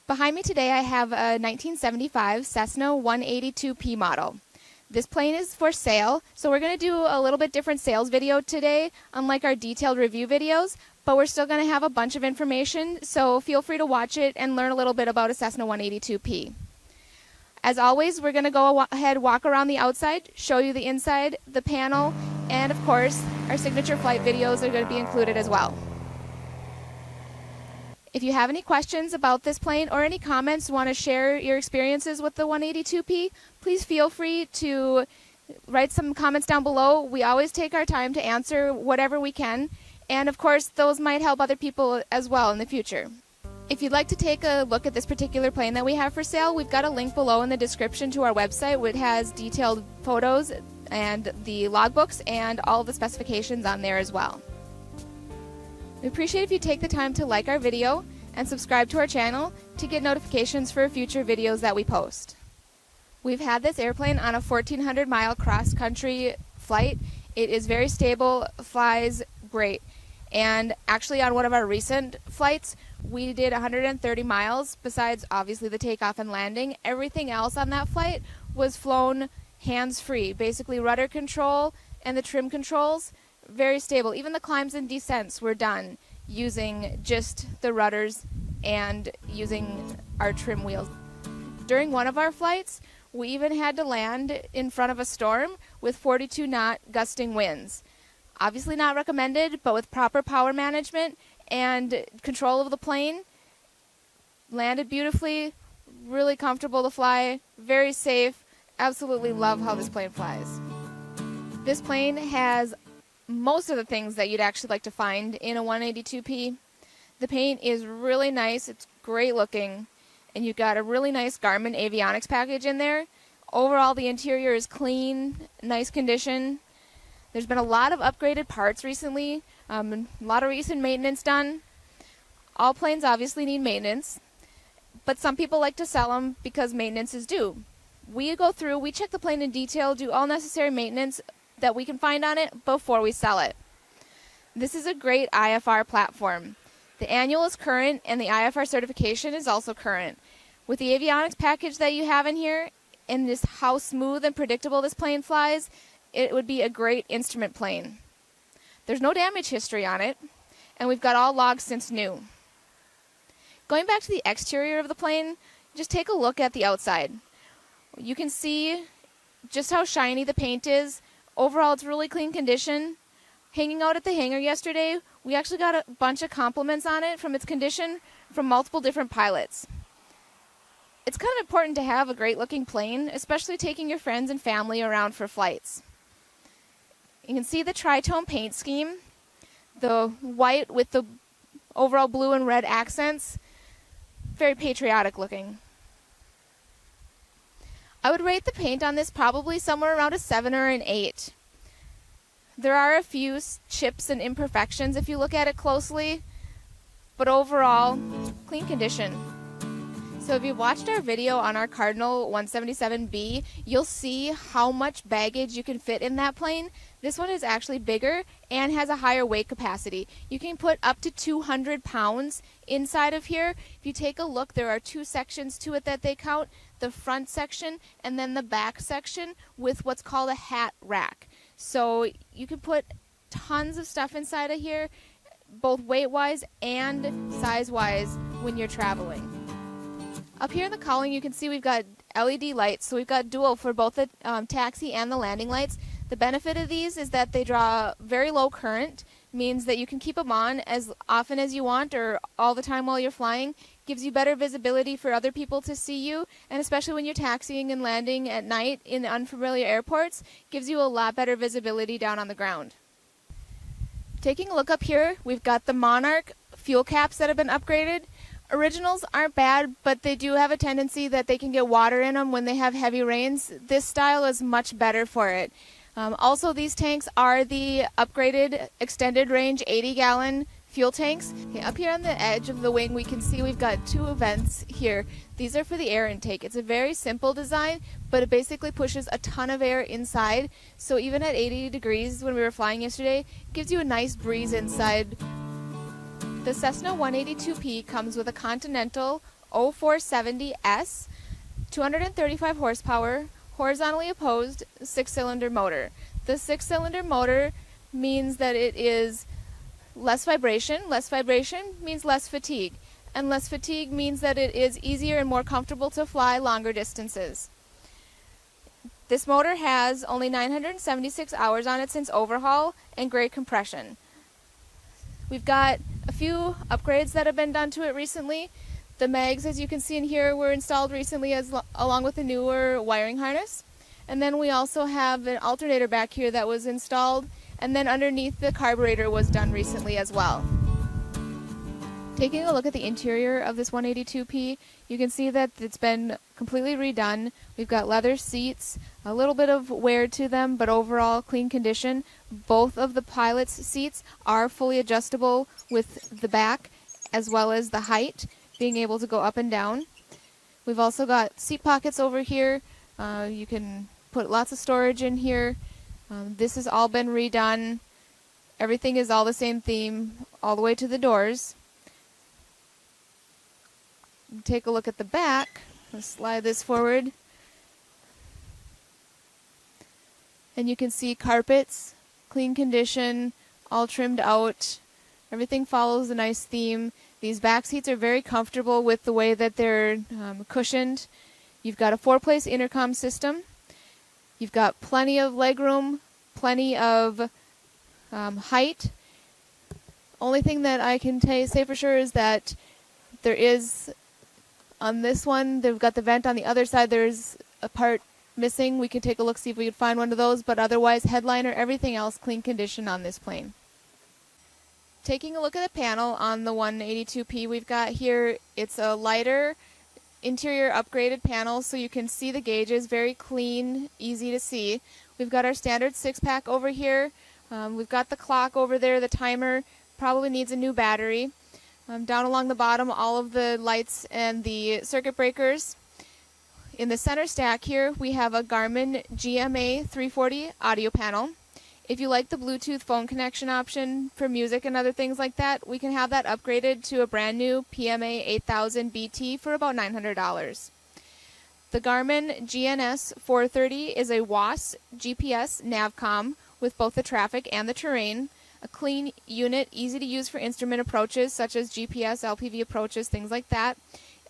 Behind me today I have a 1975 Cessna 182P model. This plane is for sale, so we're going to do a little bit different sales video today, unlike our detailed review videos, but we're still going to have a bunch of information, so feel free to watch it and learn a little bit about a Cessna 182P. As always, we're going to go ahead, walk around the outside, show you the inside, the panel, and of course, our signature flight videos are going to be included as well. If you have any questions about this plane or any comments, want to share your experiences with the 182P, please feel free to write some comments down below. We always take our time to answer whatever we can, and of course those might help other people as well in the future. If you'd like to take a look at this particular plane that we have for sale, we've got a link below in the description to our website which has detailed photos and the logbooks and all of the specifications on there as well. We appreciate if you take the time to like our video and subscribe to our channel to get notifications for future videos that we post. We've had this airplane on a 1,400-mile cross-country flight. It is very stable, flies great, and actually on one of our recent flights we did 130 miles besides obviously the takeoff and landing. Everything else on that flight was flown hands-free, basically rudder control and the trim controls. Very stable. Even the climbs and descents were done using just the rudders and using our trim wheels. During one of our flights, we even had to land in front of a storm with 42-knot gusting winds. Obviously not recommended, but with proper power management and control of the plane, landed beautifully, really comfortable to fly, very safe. Absolutely love how this plane flies. This plane has most of the things that you'd actually like to find in a 182P. The paint is really nice, it's great looking, and you've got a really nice Garmin avionics package in there. Overall the interior is clean, nice condition. There's been a lot of upgraded parts recently, a lot of recent maintenance done. All planes obviously need maintenance, but some people like to sell them because maintenance is due. We go through, we check the plane in detail, do all necessary maintenance that we can find on it before we sell it. This is a great IFR platform. The annual is current and the IFR certification is also current. With the avionics package that you have in here and just how smooth and predictable this plane flies, it would be a great instrument plane. There's no damage history on it, and we've got all logs since new. Going back to the exterior of the plane, just take a look at the outside. You can see just how shiny the paint is. Overall, it's really clean condition. Hanging out at the hangar yesterday, we actually got a bunch of compliments on it from its condition from multiple different pilots. It's kind of important to have a great looking plane, especially taking your friends and family around for flights. You can see the tritone paint scheme, the white with the overall blue and red accents, very patriotic looking. I would rate the paint on this probably somewhere around a 7 or an 8. There are a few chips and imperfections if you look at it closely, but overall, clean condition. So if you watched our video on our Cardinal 177B, you'll see how much baggage you can fit in that plane. This one is actually bigger and has a higher weight capacity. You can put up to 200 pounds inside of here. If you take a look, there are two sections to it that they count, the front section and then the back section with what's called a hat rack. So you can put tons of stuff inside of here, both weight-wise and size-wise when you're traveling. Up here in the cowling you can see we've got LED lights, so we've got dual for both the taxi and the landing lights. The benefit of these is that they draw very low current, means that you can keep them on as often as you want or all the time while you're flying. Gives you better visibility for other people to see you, and especially when you're taxiing and landing at night in unfamiliar airports, gives you a lot better visibility down on the ground. Taking a look up here, we've got the Monarch fuel caps that have been upgraded. Originals aren't bad, but they do have a tendency that they can get water in them when they have heavy rains. This style is much better for it. Also, these tanks are the upgraded extended range 80-gallon fuel tanks. Okay, up here on the edge of the wing we can see we've got two vents here. These are for the air intake. It's a very simple design, but it basically pushes a ton of air inside, so even at 80 degrees when we were flying yesterday, it gives you a nice breeze inside. The Cessna 182P comes with a continental 0470S, 235 horsepower, horizontally opposed 6-cylinder motor. The 6-cylinder motor means that it is less vibration. Less vibration means less fatigue. And less fatigue means that it is easier and more comfortable to fly longer distances. This motor has only 976 hours on it since overhaul and great compression. We've got a few upgrades that have been done to it recently. The mags, as you can see in here, were installed recently along with a newer wiring harness. And then we also have an alternator back here that was installed, and then underneath the carburetor was done recently as well. Taking a look at the interior of this 182P, you can see that it's been completely redone. We've got leather seats, a little bit of wear to them, but overall clean condition. Both of the pilot's seats are fully adjustable with the back as well as the height, being able to go up and down. We've also got seat pockets over here. You can put lots of storage in here. This has all been redone. Everything is all the same theme all the way to the doors. Take a look at the back. Let's slide this forward. And you can see carpets, clean condition, all trimmed out. Everything follows a nice theme. These back seats are very comfortable with the way that they're cushioned. You've got a 4-place intercom system. You've got plenty of legroom, plenty of height. Only thing that I can say for sure is that there is, on this one, they've got the vent on the other side. There's a part missing. We could take a look, see if we could find one of those, but otherwise, headliner, everything else, clean condition on this plane. Taking a look at the panel on the 182P we've got here, it's a lighter interior upgraded panel so you can see the gauges, very clean, easy to see. We've got our standard 6-pack over here. We've got the clock over there, the timer probably needs a new battery. Down along the bottom, all of the lights and the circuit breakers. In the center stack here, we have a Garmin GMA 340 audio panel. If you like the Bluetooth phone connection option for music and other things like that, we can have that upgraded to a brand new PMA 8000 BT for about $900. The Garmin GNS 430 is a WAS GPS navcom with both the traffic and the terrain. A clean unit, easy to use for instrument approaches such as GPS, LPV approaches, things like that.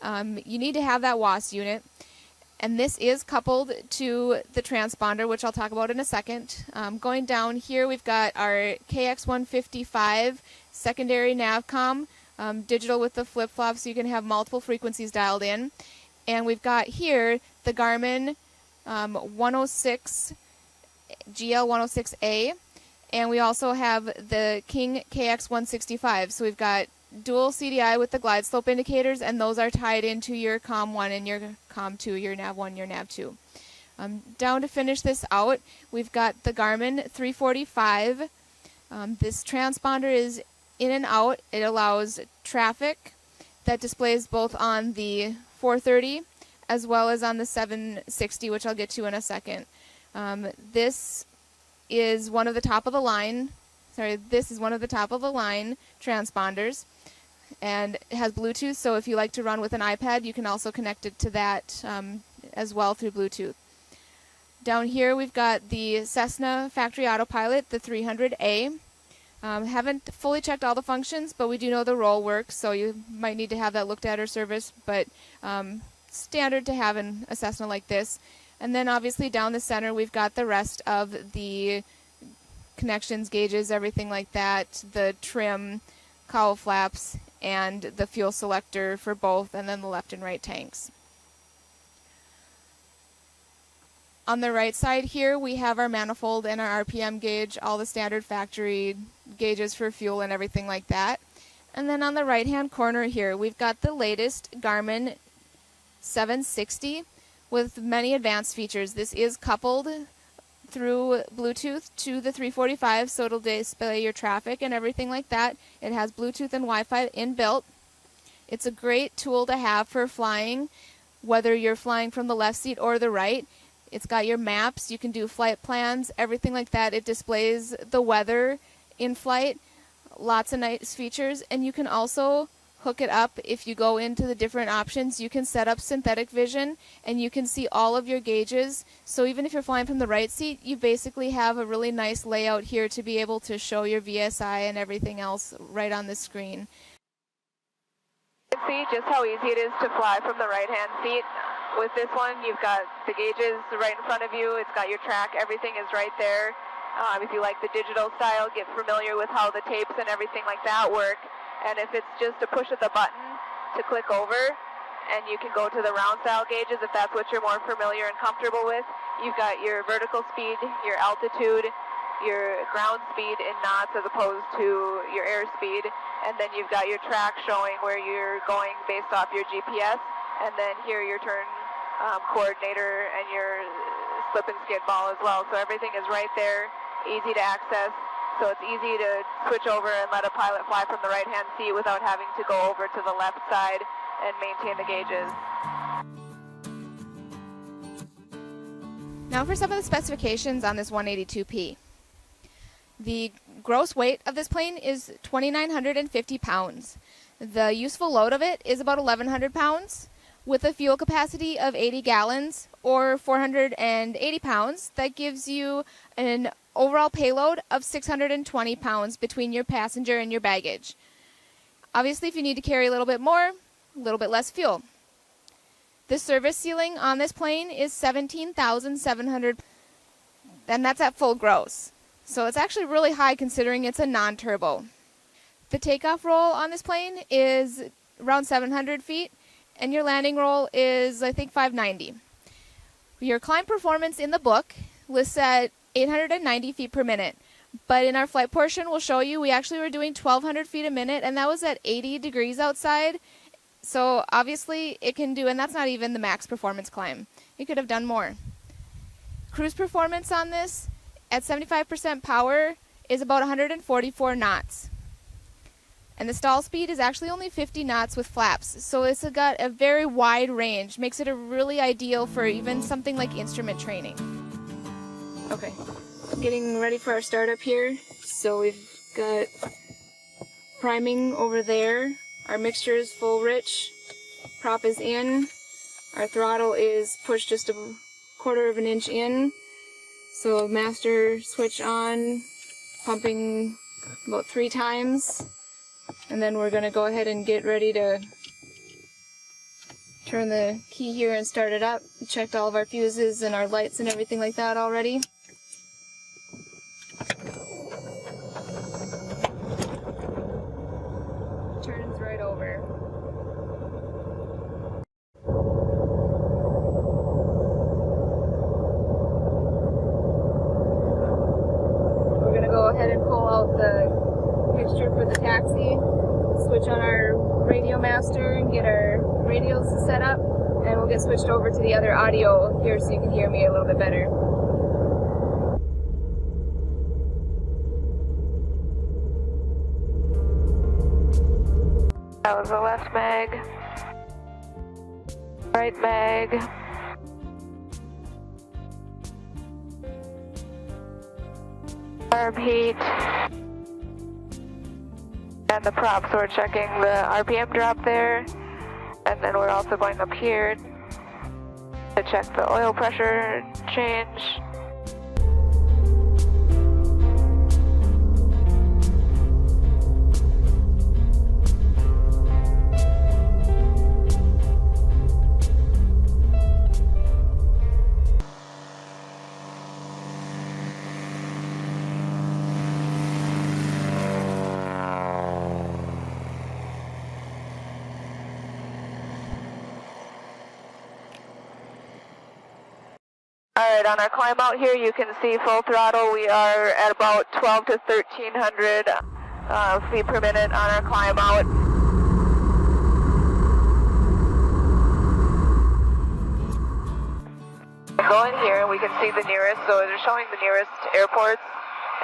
You need to have that WAS unit. And this is coupled to the transponder, which I'll talk about in a second. Going down here, we've got our KX155 secondary navcom, digital with the flip-flop, so you can have multiple frequencies dialed in. And we've got here the Garmin 106 GL106A, and we also have the King KX165. So we've got dual CDI with the glide slope indicators, and those are tied into your COM1 and your COM2, your NAV1, your NAV2. Down to finish this out, we've got the Garmin 345. This transponder is in and out. It allows traffic that displays both on the 430 as well as on the 760, which I'll get to in a second. This is one of the top of the line. This is one of the top of the line transponders, and it has Bluetooth, so if you like to run with an iPad, you can also connect it to that as well through Bluetooth. Down here we've got the Cessna factory Autopilot, the 300A. Haven't fully checked all the functions, but we do know the roll works, so you might need to have that looked at or serviced, but standard to have in a Cessna like this. And then obviously down the center we've got the rest of the connections, gauges, everything like that, the trim, cowl flaps, and the fuel selector for both, and then the left and right tanks. On the right side here, we have our manifold and our RPM gauge, all the standard factory gauges for fuel and everything like that. And then on the right-hand corner here, we've got the latest Garmin 760 with many advanced features. This is coupled through Bluetooth to the 345, so it'll display your traffic and everything like that. It has Bluetooth and Wi-Fi inbuilt. It's a great tool to have for flying, whether you're flying from the left seat or the right. It's got your maps, you can do flight plans, everything like that. It displays the weather in flight, lots of nice features, and you can also hook it up, if you go into the different options, you can set up synthetic vision and you can see all of your gauges. So even if you're flying from the right seat, you basically have a really nice layout here to be able to show your VSI and everything else right on the screen. You can see just how easy it is to fly from the right-hand seat. With this one, you've got the gauges right in front of you. It's got your track. Everything is right there. If you like the digital style, get familiar with how the tapes and everything like that work. And if it's just a push of the button to click over, and you can go to the round style gauges if that's what you're more familiar and comfortable with. You've got your vertical speed, your altitude, your ground speed in knots as opposed to your airspeed, and then you've got your track showing where you're going based off your GPS, and then here your turn coordinator and your slip and skid ball as well. So everything is right there, easy to access. So it's easy to switch over and let a pilot fly from the right-hand seat without having to go over to the left side and maintain the gauges. Now for some of the specifications on this 182P. The gross weight of this plane is 2,950 pounds. The useful load of it is about 1,100 pounds. With a fuel capacity of 80 gallons or 480 pounds, that gives you an overall payload of 620 pounds between your passenger and your baggage. Obviously, if you need to carry a little bit more, a little bit less fuel. The service ceiling on this plane is 17,700, and that's at full gross. So it's actually really high considering it's a non-turbo. The takeoff roll on this plane is around 700 feet, and your landing roll is, I think, 590. Your climb performance in the book lists at 890 feet per minute, but in our flight portion we'll show you we actually were doing 1,200 feet a minute, and that was at 80 degrees outside. So obviously it can do, and that's not even the max performance climb. It could have done more. Cruise performance on this at 75% power is about 144 knots. And the stall speed is actually only 50 knots with flaps, so it's got a very wide range, makes it a really ideal for even something like instrument training. Okay, getting ready for our startup here. So we've got priming over there, our mixture is full rich, prop is in, our throttle is pushed just a quarter of an inch in, so master switch on, pumping about 3 times. And then we're going to go ahead and get ready to turn the key here and start it up. We checked all of our fuses and our lights and everything like that already. Turns right over. We're going to go ahead and pull out the fixture for the taxi, switch on our radio master and get our radios set up, and we'll get switched over to the other audio here so you can hear me a little bit better. That was the left mag, right mag, arm heat, and the prop, so we're checking the RPM drop there, and then we're also going up here to check the oil pressure change. Alright, on our climb out here you can see full throttle. We are at about 12 to 1,300 feet per minute on our climb out. We go in here and we can see the nearest, so they're showing the nearest airports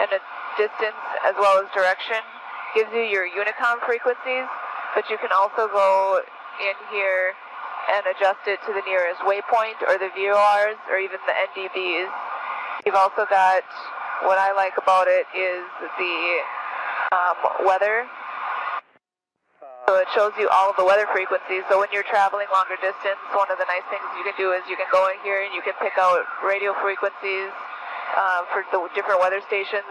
and a distance as well as direction. Gives you your Unicom frequencies, but you can also go in here and adjust it to the nearest waypoint or the VORs or even the NDBs. You've also got, what I like about it is the weather. So it shows you all of the weather frequencies. So when you're traveling longer distance, one of the nice things you can do is you can go in here and you can pick out radio frequencies for the different weather stations,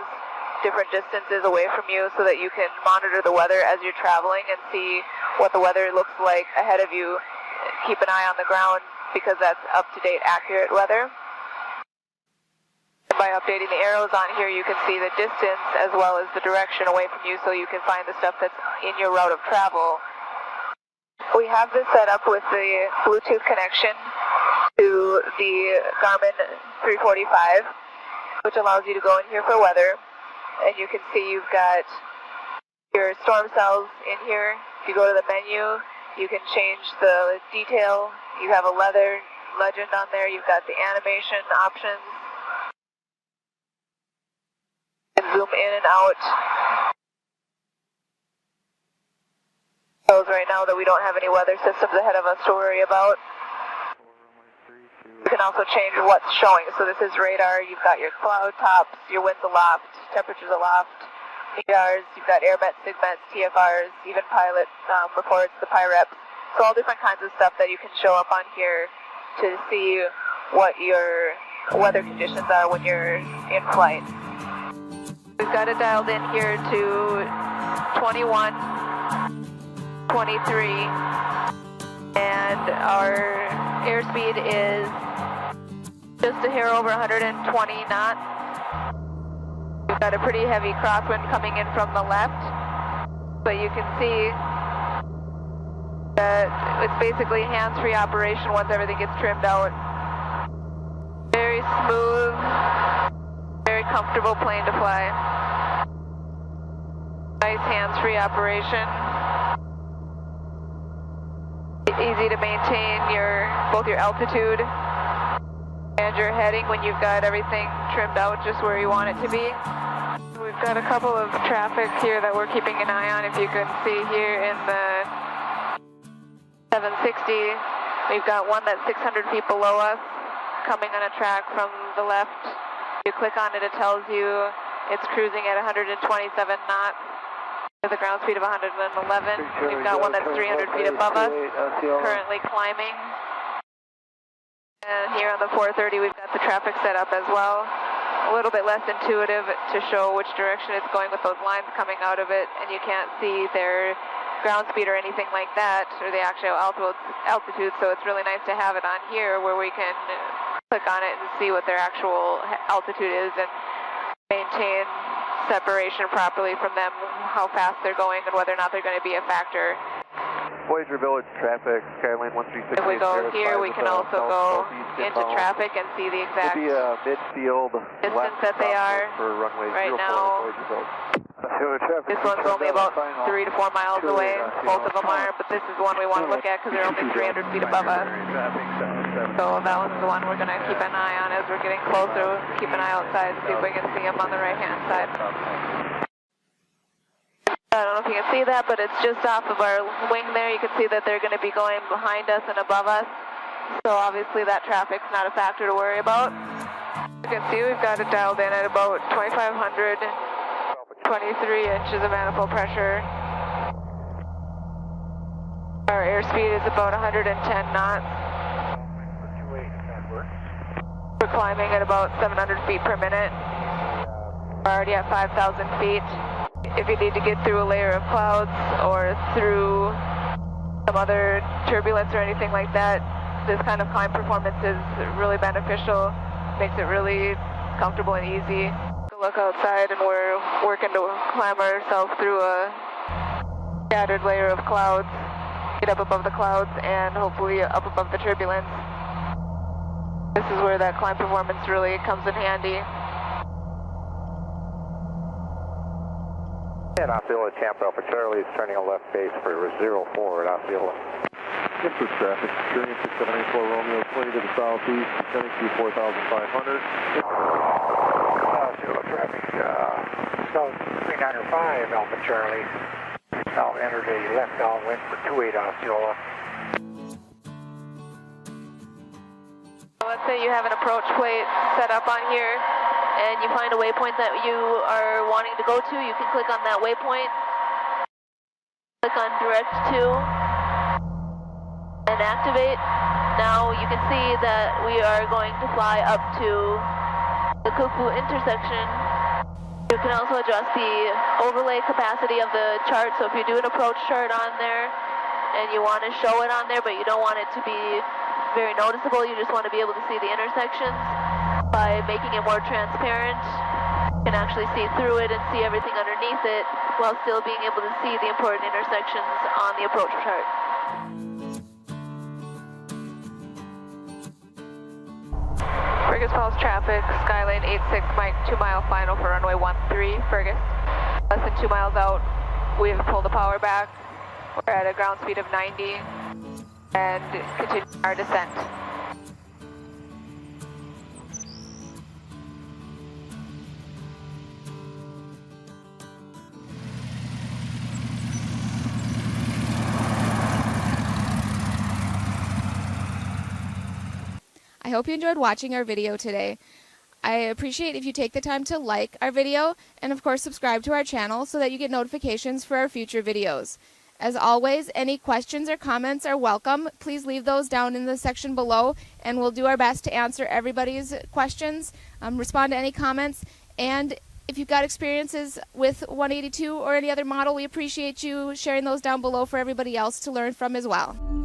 different distances away from you, so that you can monitor the weather as you're traveling and see what the weather looks like ahead of you. Keep an eye on the ground because that's up-to-date, accurate weather. By updating the arrows on here, you can see the distance as well as the direction away from you, so you can find the stuff that's in your route of travel. We have this set up with the Bluetooth connection to the Garmin 345, which allows you to go in here for weather. And you can see you've got your storm cells in here. If you go to the menu, you can change the detail. You have a leather legend on there. You've got the animation options. Zoom in and out. Shows right now that we don't have any weather systems ahead of us to worry about. You can also change what's showing. So this is radar. You've got your cloud tops, your winds aloft, temperatures aloft, MERs. You've got airmets, sigmets, TFRs, even pilot reports, the PIREPs. So all different kinds of stuff that you can show up on here to see what your weather conditions are when you're in flight. We've got it dialed in here to 21, 23, and our airspeed is just a hair over 120 knots. We've got a pretty heavy crosswind coming in from the left, but you can see that it's basically hands-free operation once everything gets trimmed out. Very smooth, very comfortable plane to fly. Nice hands-free operation. Easy to maintain both your altitude and your heading when you've got everything trimmed out just where you want it to be. We've got a couple of traffic here that we're keeping an eye on. If you can see here in the 760, we've got one that's 600 feet below us coming on a track from the left. You click on it, it tells you it's cruising at 127 knots with a ground speed of 111. We've got one that's 300 feet above us, currently climbing. And here on the 430, we've got the traffic set up as well. A little bit less intuitive to show which direction it's going with those lines coming out of it, and you can't see their ground speed or anything like that, or the actual altitude, so it's really nice to have it on here where we can click on it and see what their actual altitude is and maintain separation properly from them, how fast they're going, and whether or not they're going to be a factor. Voyager Village traffic, Skyline 136. If we go here, we can also go into traffic and see the exact midfield distance that they are. For runway right now. This one's only about 3 to 4 miles away. Both of them are, but this is the one we want to look at because they're only 300 feet above us. So that one's the one we're going to keep an eye on as we're getting closer. Keep an eye outside, see if we can see them on the right-hand side. I don't know if you can see that, but it's just off of our wing there. You can see that they're going to be going behind us and above us. So obviously that traffic's not a factor to worry about. You can see we've got it dialed in at about 2,500, 23 inches of manifold pressure. Our airspeed is about 110 knots. We're climbing at about 700 feet per minute. We're already at 5,000 feet. If you need to get through a layer of clouds or through some other turbulence or anything like that, this kind of climb performance is really beneficial. Makes it really comfortable and easy. Look outside and we're working to climb ourselves through a scattered layer of clouds, get up above the clouds and hopefully up above the turbulence. This is where that climb performance really comes in handy. And Autopilot Chapter Alpha Charlie is turning a left base for 04 at Autopilot. This is traffic, experience 6784 Romeo, 20 to the southeast, descending to 4,500. Autopilot traffic, South 395 Alpha Charlie. Now entered a left downwind for 28 Osceola. Let's say you have an approach plate set up on here, and you find a waypoint that you are wanting to go to. You can click on that waypoint, click click on direct to and activate. Now you can see that we are going to fly up to the Cuckoo intersection. You can also adjust the overlay capacity of the chart, so if you do an approach chart on there and you want to show it on there but you don't want it to be very noticeable, you just want to be able to see the intersections, by making it more transparent you can actually see through it and see everything underneath it while still being able to see the important intersections on the approach chart. Fergus Falls traffic, Skylane 86 Mike, 2 mile final for runway 13, Fergus. Less than 2 miles out, we have pulled the power back. We're at a ground speed of 90 and continue our descent. I hope you enjoyed watching our video today. I appreciate if you take the time to like our video and of course subscribe to our channel so that you get notifications for our future videos. As always, any questions or comments are welcome. Please leave those down in the section below and we'll do our best to answer everybody's questions, respond to any comments, and if you've got experiences with 182 or any other model, we appreciate you sharing those down below for everybody else to learn from as well.